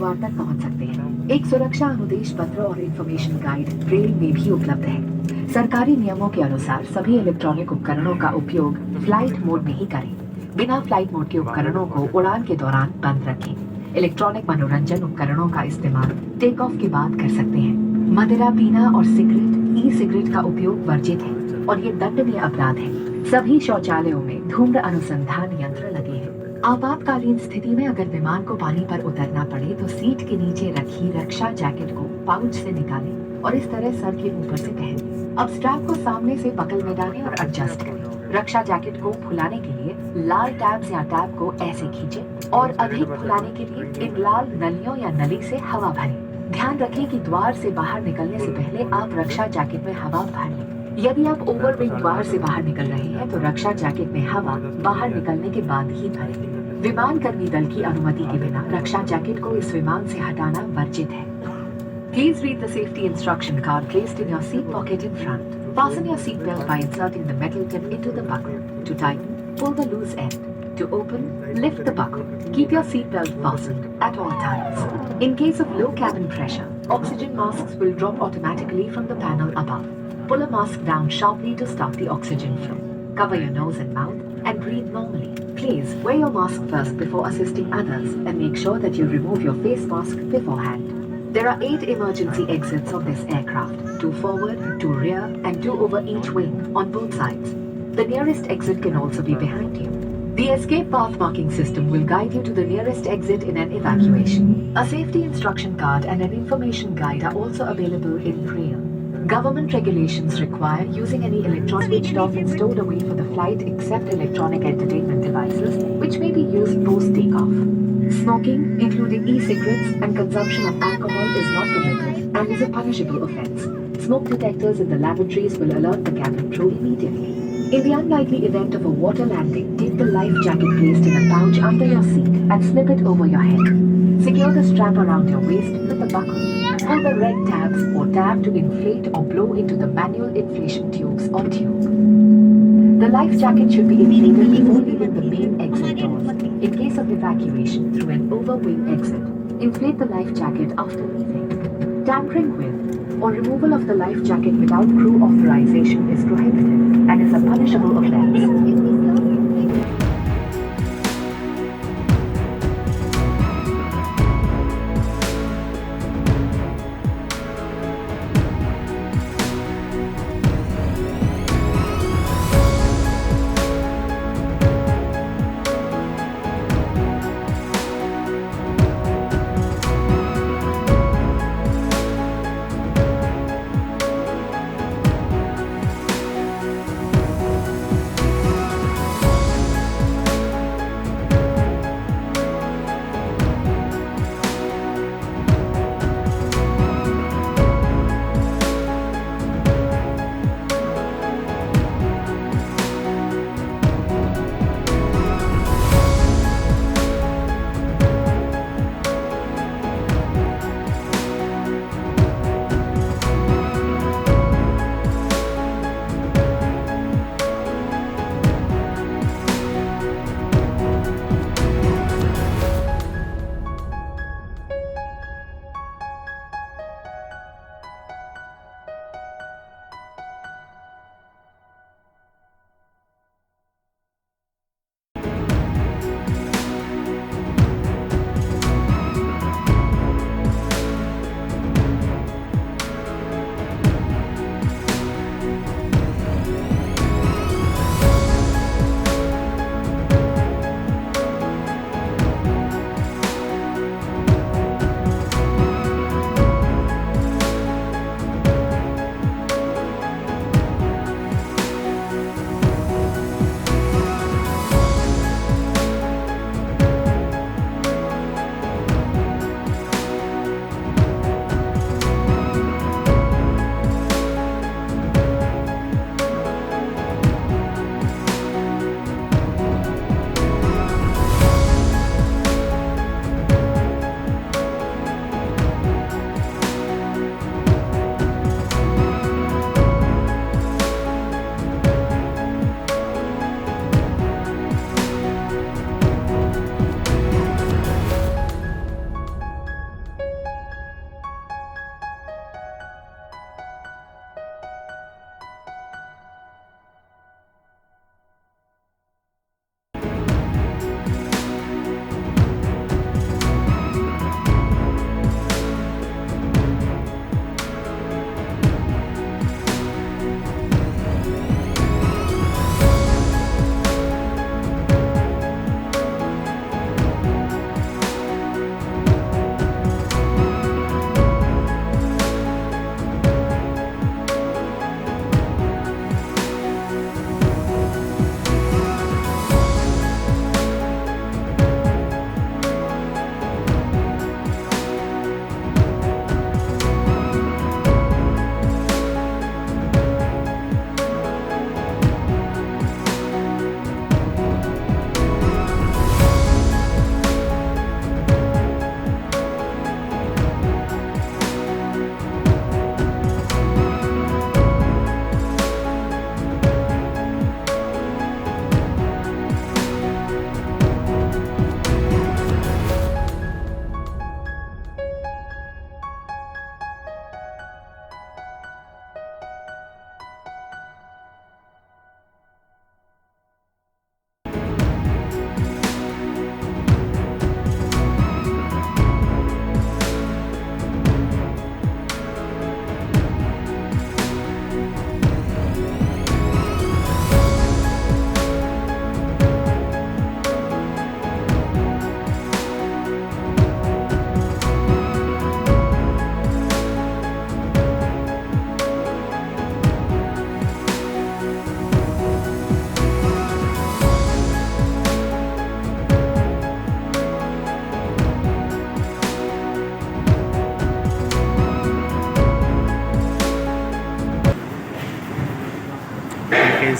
द्वार तक पहुंच सकते हैं। एक सुरक्षा अनुदेश पत्र और इंफॉर्मेशन गाइड रेल में भी उपलब्ध है। सरकारी नियमों के अनुसार सभी इलेक्ट्रॉनिक उपकरणों का उपयोग फ्लाइट मोड में ही करें। बिना फ्लाइट मोड के उपकरणों को उड़ान के दौरान बंद रखें। इलेक्ट्रॉनिक मनोरंजन उपकरणों का इस्तेमाल टेक ऑफ के बाद कर सकते हैं। मदिरा पीना और सिगरेट, ई सिगरेट का उपयोग वर्जित है और ये दंडनीय अपराध है। सभी शौचालयों में धूम्र अनुसंधान यंत्र लगे हैं। आपातकालीन स्थिति में अगर विमान को पानी पर उतरना पड़े तो सीट के नीचे रखी रक्षा जैकेट को पाउच से निकालें और इस तरह सर के ऊपर से पहनें। अब स्ट्रैप को सामने से बकल में डालें और एडजस्ट करें। रक्षा जैकेट को फुलाने के लिए लाल टैब्स या टैब को ऐसे खींचें और अधिक फुलाने के लिए इन लाल नलियों या नली से हवा भरें। ध्यान रखें कि द्वार से बाहर निकलने से पहले आप रक्षा जैकेट में हवा भर लें। यदि आप ओवरविंग द्वार से बाहर निकल रहे हैं तो रक्षा जैकेट में हवा बाहर निकलने के बाद ही भरें। विमान कर्मी दल की अनुमति के बिना रक्षा जैकेट को इस विमान से हटाना वर्जित है। Please read the safety instruction card placed in your seat pocket in front. Fasten your seat belt by inserting the metal tip into the buckle. To tighten, pull the loose end. To open, lift the buckle. Keep your seat belt fastened at all times. In case of low cabin pressure, oxygen masks will drop automatically from the panel above. Pull a mask down sharply to stop the oxygen flow. Cover your nose and mouth and breathe normally. Please wear your mask first before assisting others and make sure that you remove your face mask beforehand. There are 8 emergency exits of this aircraft, 2 forward, 2 rear and 2 over each wing on both sides. The nearest exit can also be behind you. The escape path marking system will guide you to the nearest exit in an evacuation. A safety instruction card and an information guide are also available in Braille. Government regulations require using any electronic switched off and stowed away for the flight except electronic entertainment devices, which may be used post-takeoff. Smoking, including e-cigarettes and consumption of alcohol is not permitted and is a punishable offense. Smoke detectors in the lavatories will alert the cabin crew immediately. In the unlikely event of a water landing, take the life jacket placed in a pouch under your seat and slip it over your head. Secure the strap around your waist with a buckle. Pull the red tabs or tab to inflate or blow into the manual inflation tubes or tube. The life jacket should be inflated before leaving the main exit doors. In case of evacuation through an overwing exit, inflate the life jacket after leaving. Tampering with or removal of the life jacket without crew authorization is prohibited and is a punishable offense.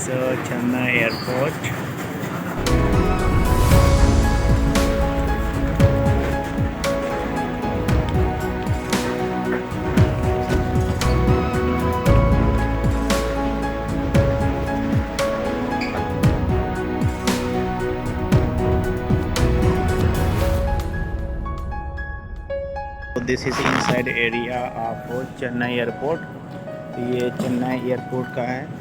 Chennai airport. So this is inside area of Chennai airport. ये Chennai airport का है।